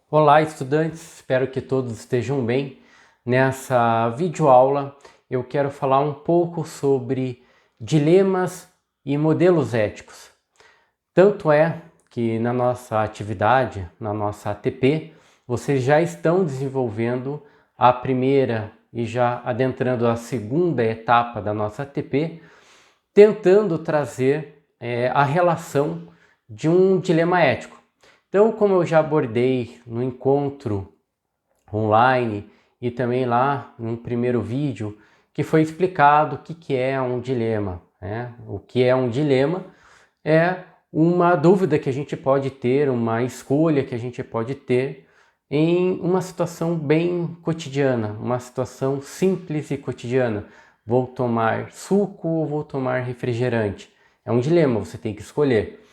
Olá, estudantes, espero que todos estejam bem. Nessa videoaula eu quero falar um pouco sobre dilemas e modelos éticos. Tanto é que na nossa atividade, na nossa ATP, vocês já estão desenvolvendo a primeira e já adentrando a segunda etapa da nossa ATP, tentando trazer a relação de um dilema ético. Então, como eu já abordei no encontro online e também lá no primeiro vídeo, que foi explicado o que é um dilema. O que é um dilema é uma dúvida que a gente pode ter, uma escolha que a gente pode ter em uma situação bem cotidiana, uma situação simples e cotidiana. Vou tomar suco ou vou tomar refrigerante? É um dilema, você tem que escolher.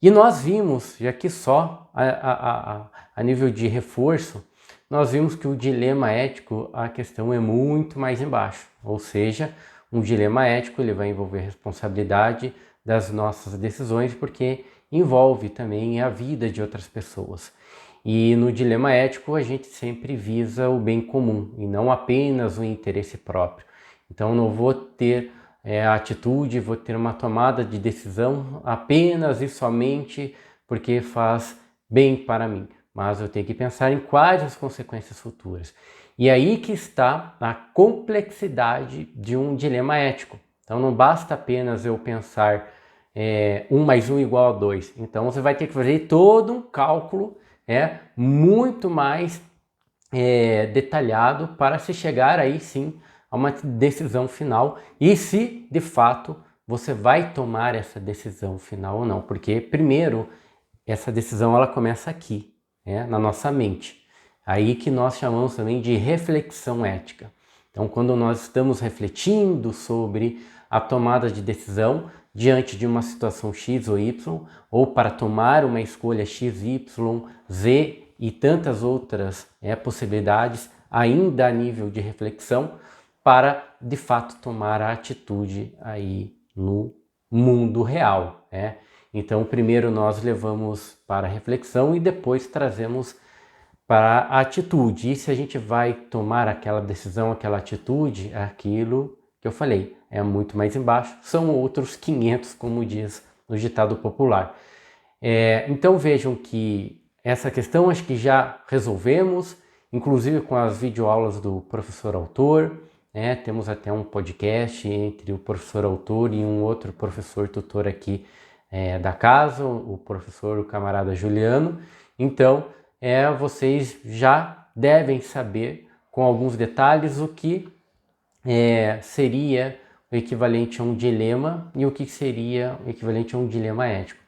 E nós vimos, já que só a nível de reforço, nós vimos que o dilema ético, a questão é muito mais embaixo. Ou seja, um dilema ético ele vai envolver responsabilidade das nossas decisões, porque envolve também a vida de outras pessoas. E no dilema ético a gente sempre visa o bem comum e não apenas o interesse próprio. Então não vou ter a atitude, vou ter uma tomada de decisão apenas e somente porque faz bem para mim, mas eu tenho que pensar em quais as consequências futuras. E aí que está a complexidade de um dilema ético. Então não basta apenas eu pensar 1 mais 1 igual a 2. Então você vai ter que fazer todo um cálculo muito mais detalhado para se chegar aí sim a uma decisão final e se de fato você vai tomar essa decisão final ou não, porque primeiro essa decisão ela começa aqui, na nossa mente, aí que nós chamamos também de reflexão ética. Então quando nós estamos refletindo sobre a tomada de decisão diante de uma situação X ou Y, ou para tomar uma escolha X, Y, Z e tantas outras possibilidades ainda a nível de reflexão, para de fato tomar a atitude aí no mundo real. Então primeiro nós levamos para a reflexão e depois trazemos para a atitude. E se a gente vai tomar aquela decisão, aquela atitude, aquilo que eu falei, é muito mais embaixo, são outros 500, como diz no ditado popular. Então vejam que essa questão acho que já resolvemos, inclusive com as videoaulas do professor autor, temos até um podcast entre o professor autor e um outro professor tutor aqui da casa, o professor, o camarada Juliano. Então vocês já devem saber com alguns detalhes o que seria o equivalente a um dilema e o que seria o equivalente a um dilema ético.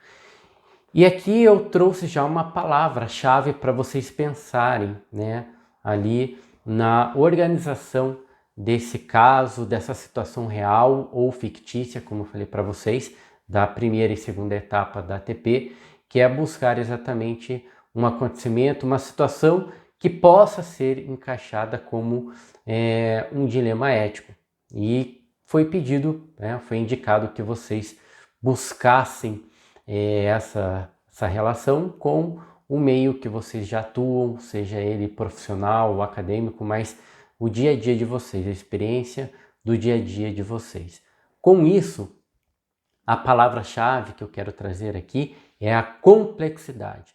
E aqui eu trouxe já uma palavra-chave para vocês pensarem, ali na organização desse caso, dessa situação real ou fictícia, como eu falei para vocês, da primeira e segunda etapa da ATP, que é buscar exatamente um acontecimento, uma situação que possa ser encaixada como um dilema ético. E foi pedido, foi indicado que vocês buscassem essa relação com o meio que vocês já atuam, seja ele profissional ou acadêmico, mas o dia a dia de vocês, a experiência do dia a dia de vocês. Com isso, a palavra-chave que eu quero trazer aqui é a complexidade.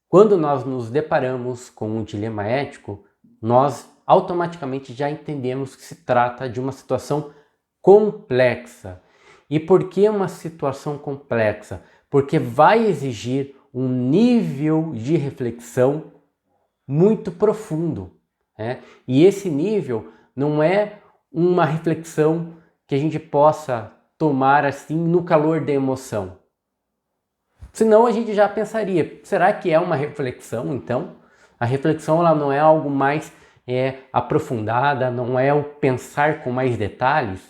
Quando nós nos deparamos com um dilema ético, nós automaticamente já entendemos que se trata de uma situação complexa. E por que uma situação complexa? Porque vai exigir um nível de reflexão muito profundo. E esse nível não é uma reflexão que a gente possa tomar assim no calor da emoção. Senão a gente já pensaria, será que é uma reflexão então? A reflexão ela não é algo mais aprofundada, não é o pensar com mais detalhes?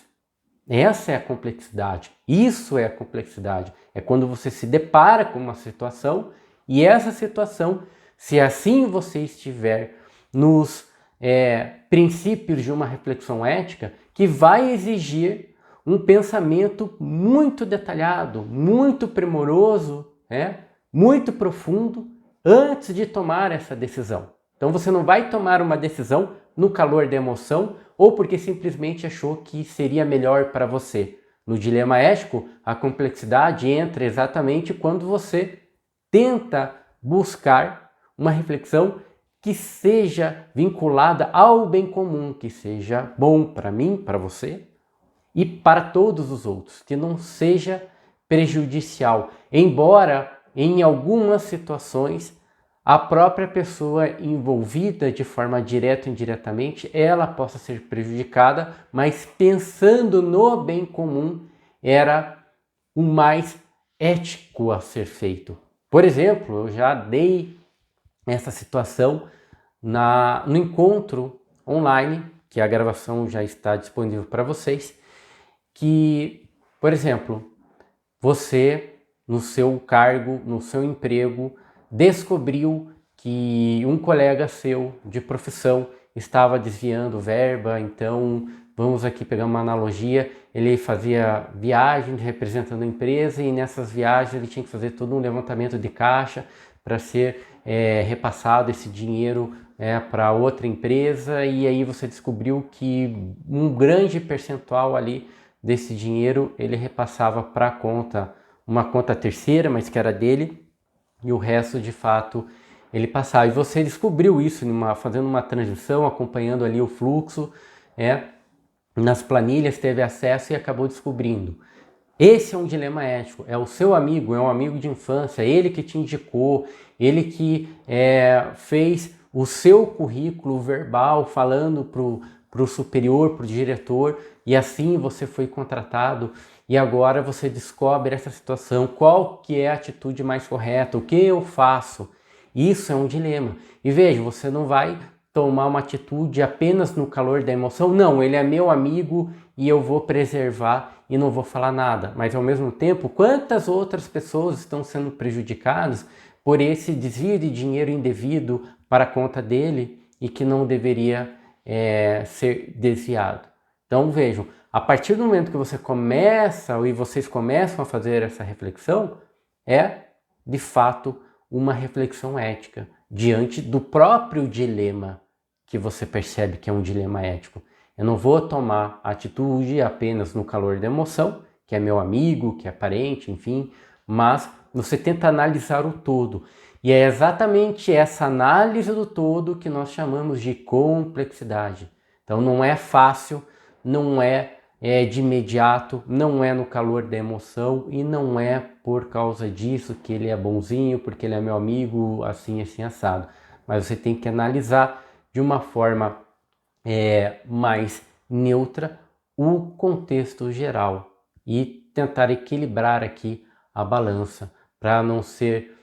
Essa é a complexidade, isso é a complexidade. É quando você se depara com uma situação e essa situação, se assim você estiver nos princípios de uma reflexão ética, que vai exigir um pensamento muito detalhado, muito primoroso, muito profundo, antes de tomar essa decisão. Então você não vai tomar uma decisão no calor da emoção ou porque simplesmente achou que seria melhor para você. No dilema ético, a complexidade entra exatamente quando você tenta buscar uma reflexão que seja vinculada ao bem comum, que seja bom para mim, para você e para todos os outros, que não seja prejudicial. Embora em algumas situações a própria pessoa envolvida de forma direta ou indiretamente, ela possa ser prejudicada, mas pensando no bem comum era o mais ético a ser feito. Por exemplo, eu já dei essa situação no encontro online, que a gravação já está disponível para vocês, que, por exemplo, você no seu cargo, no seu emprego, descobriu que um colega seu de profissão estava desviando verba, então vamos aqui pegar uma analogia, ele fazia viagens representando a empresa e nessas viagens ele tinha que fazer todo um levantamento de caixa para ser repassado esse dinheiro para outra empresa e aí você descobriu que um grande percentual ali desse dinheiro ele repassava para uma conta terceira, mas que era dele, e o resto de fato ele passava. E você descobriu isso fazendo uma transição, acompanhando ali o fluxo, nas planilhas, teve acesso e acabou descobrindo. Esse é um dilema ético, é o seu amigo, é um amigo de infância, ele que te indicou, ele que fez o seu currículo verbal falando para o superior, para o diretor, e assim você foi contratado e agora você descobre essa situação, qual que é a atitude mais correta, o que eu faço? Isso é um dilema. E veja, você não vai tomar uma atitude apenas no calor da emoção, não, ele é meu amigo e eu vou preservar e não vou falar nada. Mas ao mesmo tempo, quantas outras pessoas estão sendo prejudicadas por esse desvio de dinheiro indevido para a conta dele e que não deveria ser desviado? Então vejam, a partir do momento que você começa e vocês começam a fazer essa reflexão, é de fato uma reflexão ética diante do próprio dilema que você percebe que é um dilema ético. Eu não vou tomar atitude apenas no calor da emoção, que é meu amigo, que é parente, enfim, mas você tenta analisar o todo. E é exatamente essa análise do todo que nós chamamos de complexidade. Então não é fácil, não é de imediato, não é no calor da emoção e não é por causa disso que ele é bonzinho, porque ele é meu amigo, assim, assim, assado. Mas você tem que analisar de uma forma mais neutra o contexto geral e tentar equilibrar aqui a balança para não ser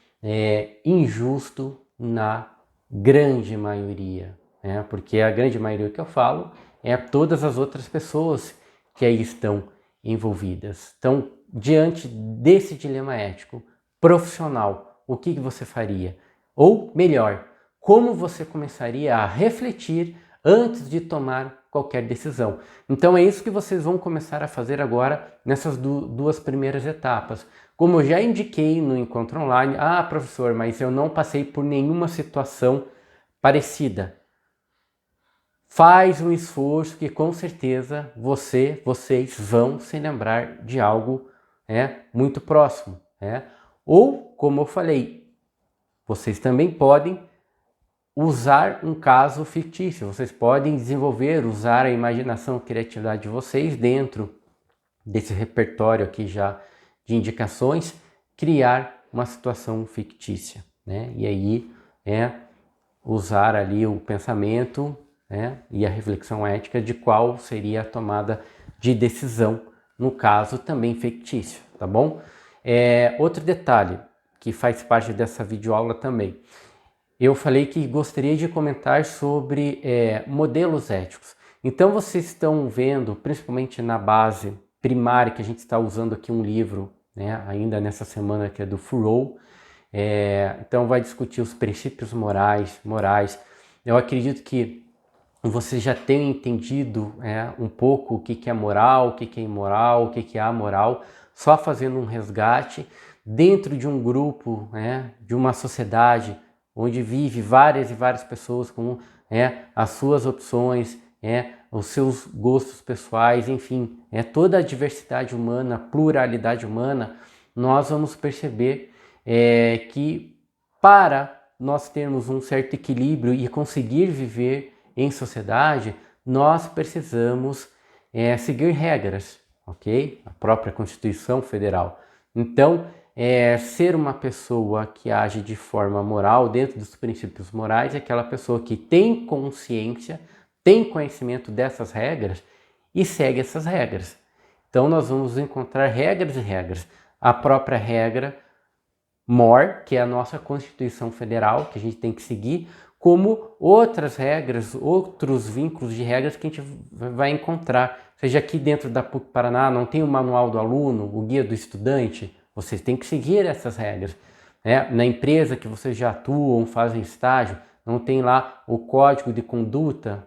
injusto na grande maioria, né? Porque a grande maioria que eu falo é todas as outras pessoas que aí estão envolvidas. Então, diante desse dilema ético profissional, o que você faria? Ou melhor, como você começaria a refletir antes de tomar qualquer decisão? Então é isso que vocês vão começar a fazer agora nessas duas primeiras etapas. Como eu já indiquei no encontro online, professor, mas eu não passei por nenhuma situação parecida. Faz um esforço que com certeza vocês vão se lembrar de algo muito próximo. Ou, como eu falei, vocês também podem usar um caso fictício. Vocês podem usar a imaginação e criatividade de vocês dentro desse repertório aqui já de indicações, criar uma situação fictícia, E aí usar ali o pensamento e a reflexão ética de qual seria a tomada de decisão no caso também fictício, tá bom? Outro detalhe que faz parte dessa videoaula também. Eu falei que gostaria de comentar sobre modelos éticos. Então vocês estão vendo, principalmente na base primária, que a gente está usando aqui um livro, ainda nessa semana, que é do Thoreau. Então vai discutir os princípios morais. Eu acredito que vocês já tenham entendido um pouco o que é moral, o que é imoral, o que é amoral, só fazendo um resgate dentro de um grupo, de uma sociedade onde vive várias e várias pessoas com as suas opções, os seus gostos pessoais, enfim, toda a diversidade humana, pluralidade humana, nós vamos perceber que para nós termos um certo equilíbrio e conseguir viver em sociedade, nós precisamos seguir regras, ok? A própria Constituição Federal. Então, ser uma pessoa que age de forma moral, dentro dos princípios morais, é aquela pessoa que tem consciência, tem conhecimento dessas regras e segue essas regras. Então, nós vamos encontrar regras e regras. A própria regra mor, que é a nossa Constituição Federal, que a gente tem que seguir, como outras regras, outros vínculos de regras que a gente vai encontrar. Seja aqui dentro da PUC Paraná, não tem o manual do aluno, o guia do estudante, vocês têm que seguir essas regras. Na empresa que vocês já atuam, fazem estágio, não tem lá o código de conduta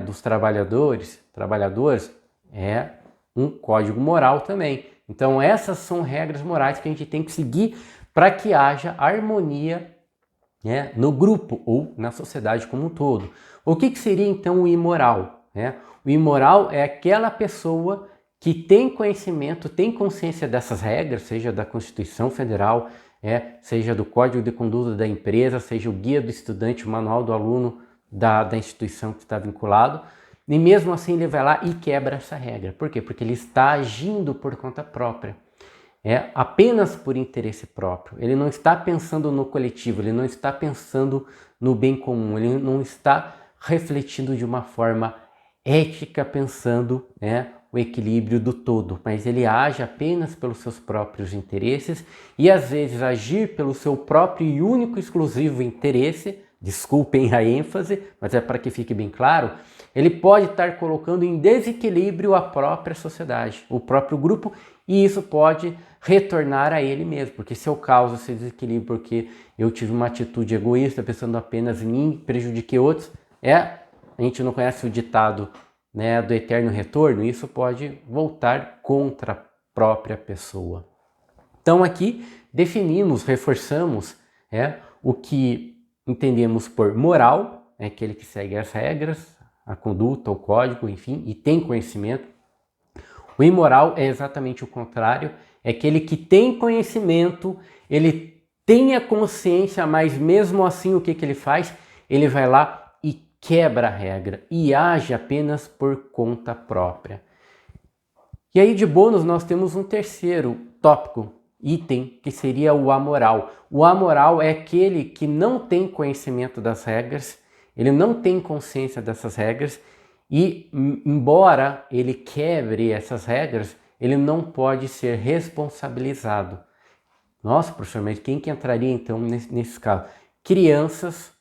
dos trabalhadores, é um código moral também. Então essas são regras morais que a gente tem que seguir para que haja harmonia no grupo ou na sociedade como um todo. O que seria então o imoral? O imoral é aquela pessoa que tem conhecimento, tem consciência dessas regras, seja da Constituição Federal, seja do Código de Conduta da empresa, seja o guia do estudante, o manual do aluno da instituição que está vinculado, e mesmo assim ele vai lá e quebra essa regra. Por quê? Porque ele está agindo por conta própria. Apenas por interesse próprio. Ele não está pensando no coletivo, ele não está pensando no bem comum, ele não está refletindo de uma forma ética, pensando o equilíbrio do todo, mas ele age apenas pelos seus próprios interesses e às vezes agir pelo seu próprio e único exclusivo interesse, desculpem a ênfase, mas é para que fique bem claro, ele pode estar colocando em desequilíbrio a própria sociedade, o próprio grupo, e isso pode retornar a ele mesmo, porque se eu causo esse desequilíbrio porque eu tive uma atitude egoísta, pensando apenas em mim, prejudiquei outros, a gente não conhece o ditado do eterno retorno, isso pode voltar contra a própria pessoa. Então aqui definimos, reforçamos o que entendemos por moral, aquele que segue as regras, a conduta, o código, enfim, e tem conhecimento. O imoral é exatamente o contrário, é aquele que tem conhecimento, ele tem a consciência, mas mesmo assim o que ele faz? Ele vai lá e quebra a regra e age apenas por conta própria. E aí de bônus nós temos um terceiro tópico, item, que seria o amoral. O amoral é aquele que não tem conhecimento das regras, ele não tem consciência dessas regras e, embora ele quebre essas regras, ele não pode ser responsabilizado. Nossa, professor, mas quem que entraria então nesse caso? Crianças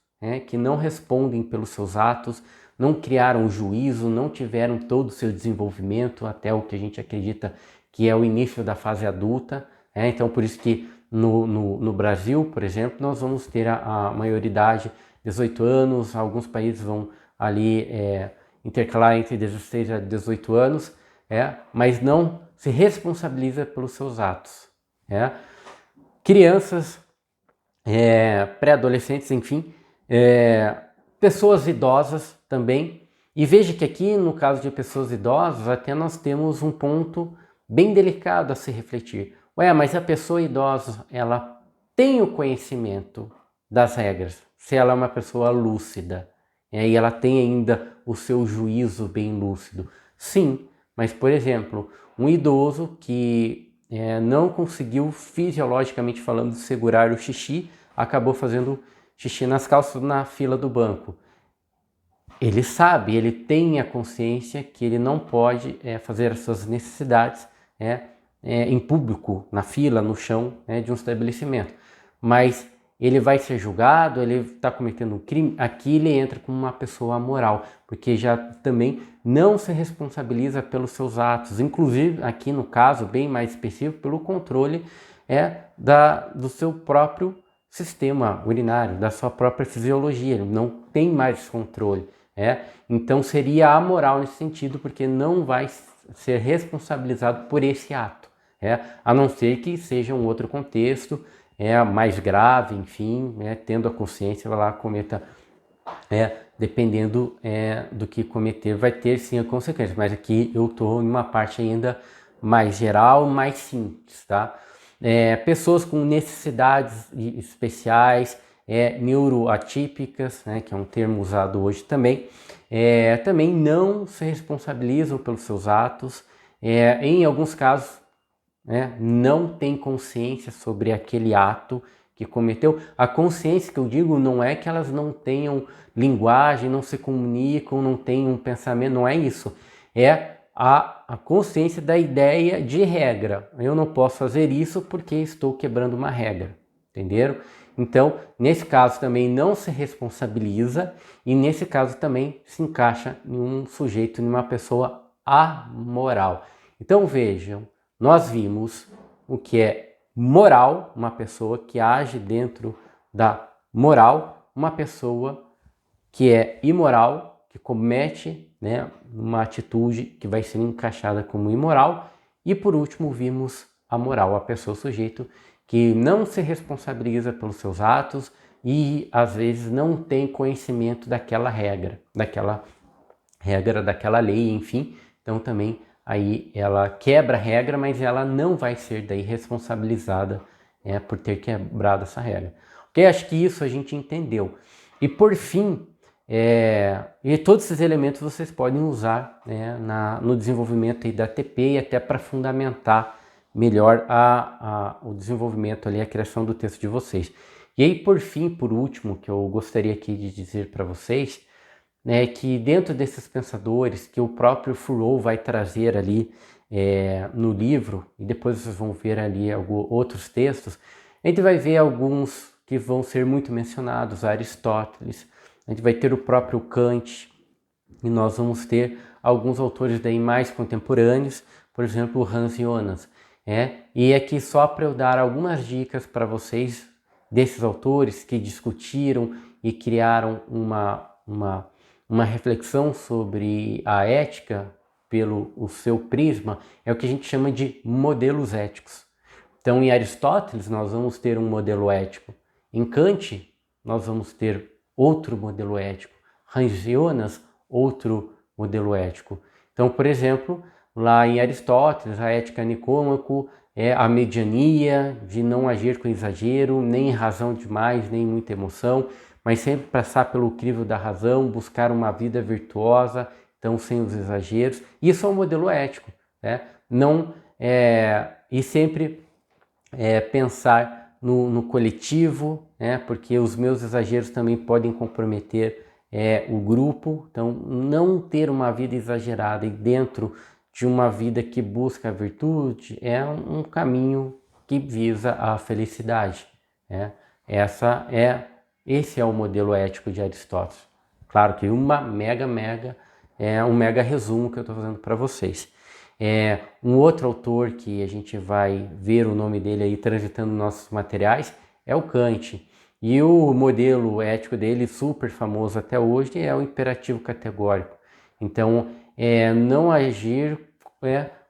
que não respondem pelos seus atos, não criaram juízo, não tiveram todo o seu desenvolvimento até o que a gente acredita que é o início da fase adulta. Então, por isso que no Brasil, por exemplo, nós vamos ter a maioridade 18 anos, alguns países vão ali intercalar entre 16 a 18 anos, mas não se responsabiliza pelos seus atos. Crianças, pré-adolescentes, enfim, pessoas idosas também. E veja que aqui, no caso de pessoas idosas, até nós temos um ponto bem delicado a se refletir. Mas a pessoa idosa, ela tem o conhecimento das regras, se ela é uma pessoa lúcida, e ela tem ainda o seu juízo bem lúcido. Sim, mas, por exemplo, um idoso que não conseguiu, fisiologicamente falando, segurar o xixi, acabou fazendo xixi nas calças na fila do banco. Ele sabe, ele tem a consciência que ele não pode fazer as suas necessidades em público, na fila, no chão de um estabelecimento. Mas ele vai ser julgado, ele está cometendo um crime, aqui ele entra como uma pessoa amoral, porque já também não se responsabiliza pelos seus atos, inclusive aqui no caso bem mais específico, pelo controle do seu próprio sistema urinário, da sua própria fisiologia, ele não tem mais controle. Então seria amoral nesse sentido, porque não vai ser responsabilizado por esse ato, a não ser que seja um outro contexto, mais grave, enfim, tendo a consciência, vai lá, cometa, dependendo do que cometer, vai ter sim a consequência, mas aqui eu estou em uma parte ainda mais geral, mais simples, tá? Pessoas com necessidades especiais, neuroatípicas, né, que é um termo usado hoje também, também não se responsabilizam pelos seus atos, em alguns casos, não tem consciência sobre aquele ato que cometeu. A consciência que eu digo não é que elas não tenham linguagem, não se comunicam, não tenham um pensamento, não é isso. É a consciência da ideia de regra. Eu não posso fazer isso porque estou quebrando uma regra, entenderam? Então, nesse caso também não se responsabiliza e nesse caso também se encaixa em um sujeito, em uma pessoa amoral. Então vejam, nós vimos o que é moral, uma pessoa que age dentro da moral, uma pessoa que é imoral, que comete, uma atitude que vai ser encaixada como imoral. E por último vimos a moral, a pessoa, o sujeito que não se responsabiliza pelos seus atos e às vezes não tem conhecimento daquela regra, daquela lei, enfim. Então também aí ela quebra a regra, mas ela não vai ser daí responsabilizada por ter quebrado essa regra. Ok? Acho que isso a gente entendeu. E por fim, e todos esses elementos vocês podem usar no desenvolvimento aí da TP e até para fundamentar melhor o desenvolvimento ali, a criação do texto de vocês. E aí por fim, por último, que eu gostaria aqui de dizer para vocês, que dentro desses pensadores que o próprio Thoreau vai trazer ali no livro, e depois vocês vão ver ali outros textos, a gente vai ver alguns que vão ser muito mencionados, Aristóteles, a gente vai ter o próprio Kant, e nós vamos ter alguns autores daí mais contemporâneos, por exemplo, Hans Jonas. E aqui só para eu dar algumas dicas para vocês desses autores que discutiram e criaram uma reflexão sobre a ética pelo o seu prisma, é o que a gente chama de modelos éticos. Então, em Aristóteles, nós vamos ter um modelo ético. Em Kant, nós vamos ter outro modelo ético. Hans Jonas, outro modelo ético. Então, por exemplo, lá em Aristóteles, a ética nicômaco é a mediania, de não agir com exagero, nem razão demais, nem muita emoção, mas sempre passar pelo crivo da razão, buscar uma vida virtuosa, então sem os exageros. Isso é um modelo ético, Não, e sempre pensar no coletivo, porque os meus exageros também podem comprometer o grupo. Então, não ter uma vida exagerada e dentro de uma vida que busca a virtude é um caminho que visa a felicidade. Esse é o modelo ético de Aristóteles. Claro que um mega resumo que eu estou fazendo para vocês. Um outro autor que a gente vai ver o nome dele aí transitando nos nossos materiais é o Kant. E o modelo ético dele, super famoso até hoje, é o imperativo categórico. Então, não agir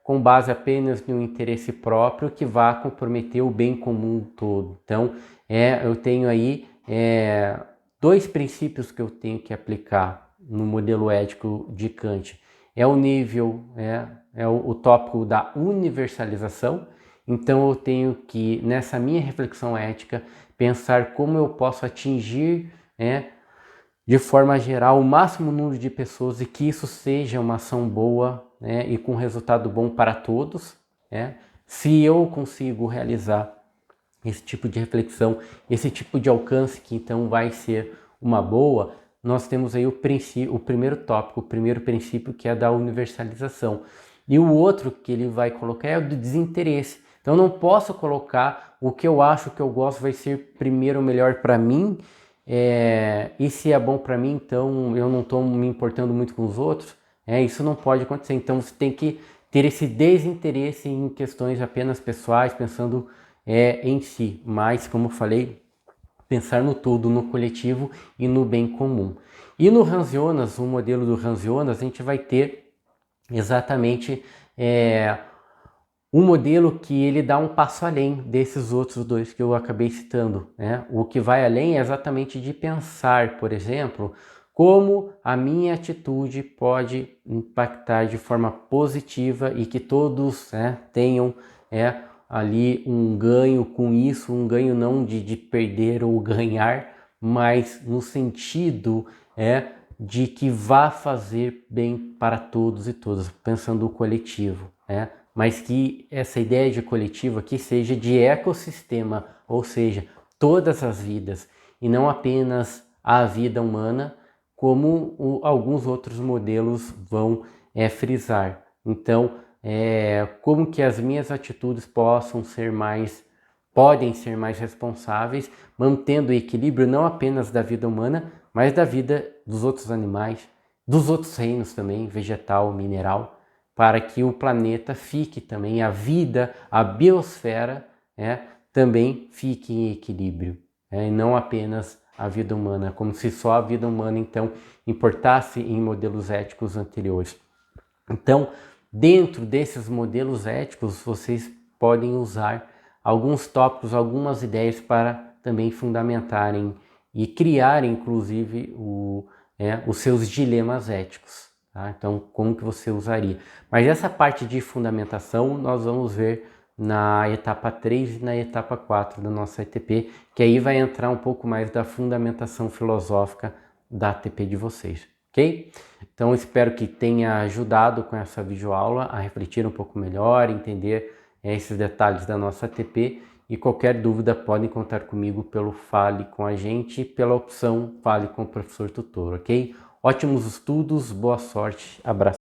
com base apenas no interesse próprio que vá comprometer o bem comum todo. Então, eu tenho aí dois princípios que eu tenho que aplicar no modelo ético de Kant. É o nível, o tópico da universalização. Então eu tenho que, nessa minha reflexão ética, pensar como eu posso atingir, de forma geral, o máximo número de pessoas e que isso seja uma ação boa, e com resultado bom para todos. Se eu consigo realizar esse tipo de reflexão, esse tipo de alcance que então vai ser uma boa, nós temos aí o primeiro tópico, o primeiro princípio, que é da universalização. E o outro que ele vai colocar é o do desinteresse. Então eu não posso colocar o que eu acho que eu gosto vai ser primeiro ou melhor para mim, e se é bom para mim, então eu não estou me importando muito com os outros. Isso não pode acontecer. Então você tem que ter esse desinteresse em questões apenas pessoais, pensando em si, mas como eu falei, pensar no todo, no coletivo e no bem comum. E no Hans Jonas, o modelo do Hans Jonas, a gente vai ter exatamente Um modelo que ele dá um passo além desses outros dois que eu acabei citando, né? O que vai além é exatamente de pensar, por exemplo, como a minha atitude pode impactar de forma positiva e que todos, né, tenham ali um ganho com isso, um ganho não de perder ou ganhar, mas no sentido de que vá fazer bem para todos e todas, pensando o coletivo, né? Mas que essa ideia de coletivo aqui seja de ecossistema, ou seja, todas as vidas, e não apenas a vida humana, como alguns outros modelos vão frisar. Então, como que as minhas atitudes podem ser mais responsáveis, mantendo o equilíbrio não apenas da vida humana, mas da vida dos outros animais, dos outros reinos também, vegetal, mineral, para que o planeta fique também, a vida, a biosfera, também fique em equilíbrio, e não apenas a vida humana, como se só a vida humana então importasse em modelos éticos anteriores. Então, dentro desses modelos éticos, vocês podem usar alguns tópicos, algumas ideias para também fundamentarem e criar, inclusive, os seus dilemas éticos. Tá? Então, como que você usaria? Mas essa parte de fundamentação nós vamos ver na etapa 3 e na etapa 4 da nossa ATP, que aí vai entrar um pouco mais da fundamentação filosófica da ATP de vocês, ok? Então, espero que tenha ajudado com essa videoaula a refletir um pouco melhor, entender esses detalhes da nossa ATP, e qualquer dúvida podem contar comigo pelo Fale com a gente, pela opção Fale com o Professor Tutor, ok? Ótimos estudos, boa sorte, abraço.